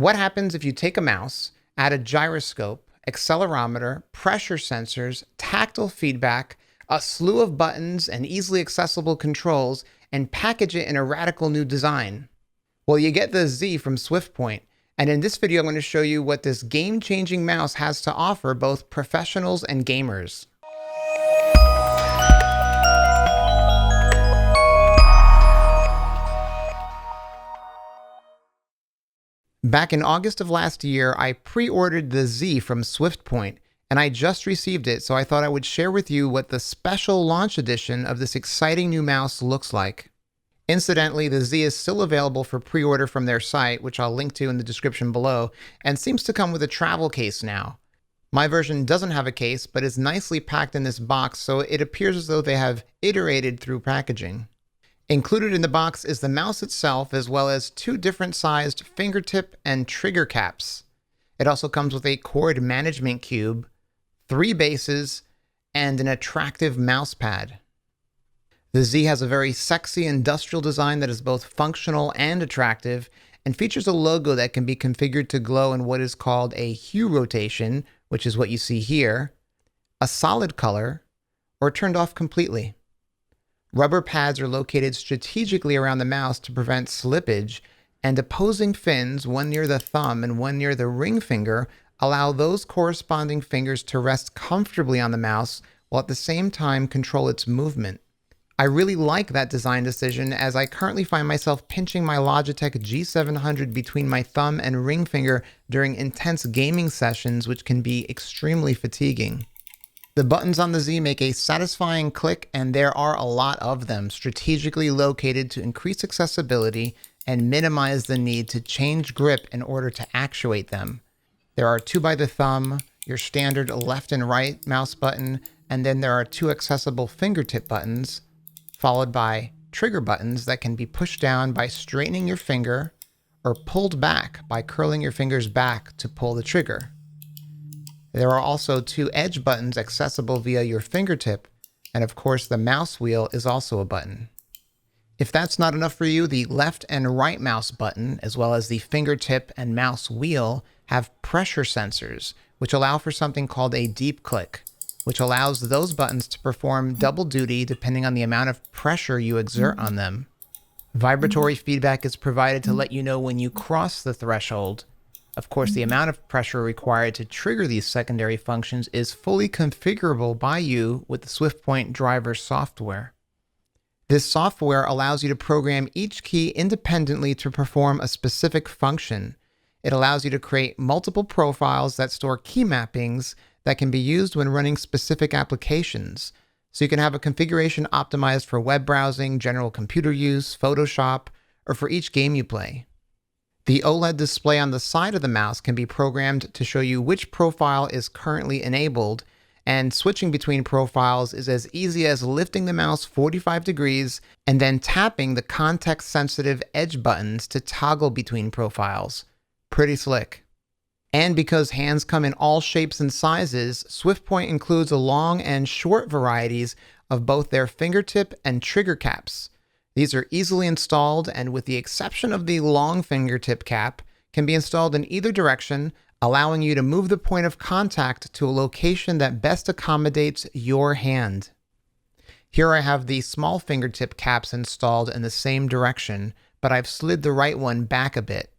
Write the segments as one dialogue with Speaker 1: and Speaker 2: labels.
Speaker 1: What happens if you take a mouse, add a gyroscope, accelerometer, pressure sensors, tactile feedback, a slew of buttons, and easily accessible controls, and package it in a radical new design? Well, you get the Z from Swiftpoint, and in this video I'm going to show you what this game-changing mouse has to offer both professionals and gamers. Back in August of last year, I pre-ordered the Z from Swiftpoint, and I just received it, so I thought I would share with you what the special launch edition of this exciting new mouse looks like. Incidentally, the Z is still available for pre-order from their site, which I'll link to in the description below, and seems to come with a travel case now. My version doesn't have a case, but is nicely packed in this box, so it appears as though they have iterated through packaging. Included in the box is the mouse itself, as well as two different sized fingertip and trigger caps. It also comes with a cord management cube, 3 bases, and an attractive mouse pad. The Z has a very sexy industrial design that is both functional and attractive, and features a logo that can be configured to glow in what is called a hue rotation, which is what you see here, a solid color, or turned off completely. Rubber pads are located strategically around the mouse to prevent slippage, and opposing fins, one near the thumb and one near the ring finger, allow those corresponding fingers to rest comfortably on the mouse while at the same time control its movement. I really like that design decision, as I currently find myself pinching my Logitech G700 between my thumb and ring finger during intense gaming sessions, which can be extremely fatiguing. The buttons on the Z make a satisfying click, and there are a lot of them, strategically located to increase accessibility and minimize the need to change grip in order to actuate them. There are 2 by the thumb, your standard left and right mouse button, and then there are 2 accessible fingertip buttons, followed by trigger buttons that can be pushed down by straightening your finger or pulled back by curling your fingers back to pull the trigger. There are also 2 edge buttons accessible via your fingertip, and of course the mouse wheel is also a button. If that's not enough for you, the left and right mouse button, as well as the fingertip and mouse wheel, have pressure sensors, which allow for something called a deep click, which allows those buttons to perform double duty depending on the amount of pressure you exert on them. Vibratory feedback is provided to let you know when you cross the threshold. Of course, the amount of pressure required to trigger these secondary functions is fully configurable by you with the Swiftpoint driver software. This software allows you to program each key independently to perform a specific function. It allows you to create multiple profiles that store key mappings that can be used when running specific applications. So you can have a configuration optimized for web browsing, general computer use, Photoshop, or for each game you play. The OLED display on the side of the mouse can be programmed to show you which profile is currently enabled, and switching between profiles is as easy as lifting the mouse 45 degrees and then tapping the context-sensitive edge buttons to toggle between profiles. Pretty slick. And because hands come in all shapes and sizes, Swiftpoint includes a long and short varieties of both their fingertip and trigger caps. These are easily installed, and with the exception of the long fingertip cap, can be installed in either direction, allowing you to move the point of contact to a location that best accommodates your hand. Here I have the small fingertip caps installed in the same direction, but I've slid the right one back a bit.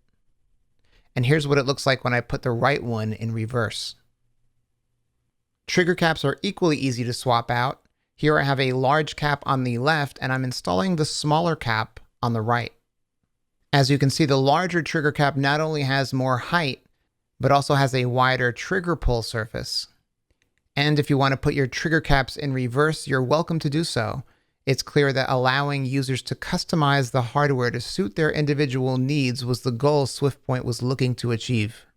Speaker 1: And here's what it looks like when I put the right one in reverse. Trigger caps are equally easy to swap out. Here I have a large cap on the left, and I'm installing the smaller cap on the right. As you can see, the larger trigger cap not only has more height, but also has a wider trigger pull surface. And if you want to put your trigger caps in reverse, you're welcome to do so. It's clear that allowing users to customize the hardware to suit their individual needs was the goal Swiftpoint was looking to achieve.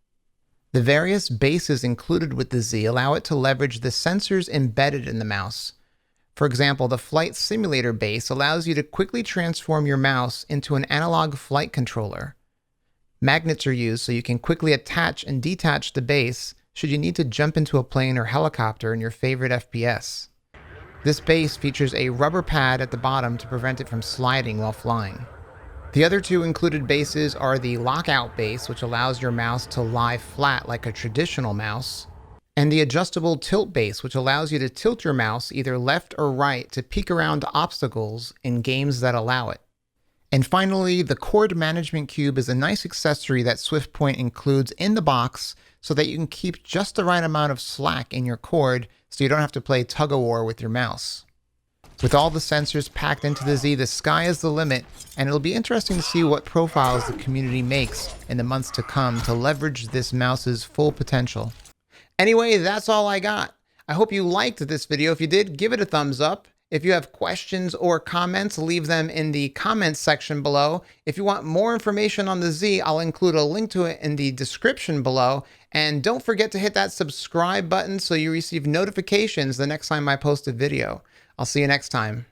Speaker 1: The various bases included with the Z allow it to leverage the sensors embedded in the mouse. For example, the flight simulator base allows you to quickly transform your mouse into an analog flight controller. Magnets are used so you can quickly attach and detach the base should you need to jump into a plane or helicopter in your favorite FPS. This base features a rubber pad at the bottom to prevent it from sliding while flying. The other two included bases are the lockout base, which allows your mouse to lie flat like a traditional mouse, and the adjustable tilt base, which allows you to tilt your mouse either left or right to peek around obstacles in games that allow it. And finally, the cord management cube is a nice accessory that Swiftpoint includes in the box so that you can keep just the right amount of slack in your cord so you don't have to play tug-of-war with your mouse. With all the sensors packed into the Z, the sky is the limit, and it'll be interesting to see what profiles the community makes in the months to come to leverage this mouse's full potential. Anyway, that's all I got. I hope you liked this video. If you did, give it a thumbs up. If you have questions or comments, leave them in the comments section below. If you want more information on the Z, I'll include a link to it in the description below. And don't forget to hit that subscribe button so you receive notifications the next time I post a video. I'll see you next time.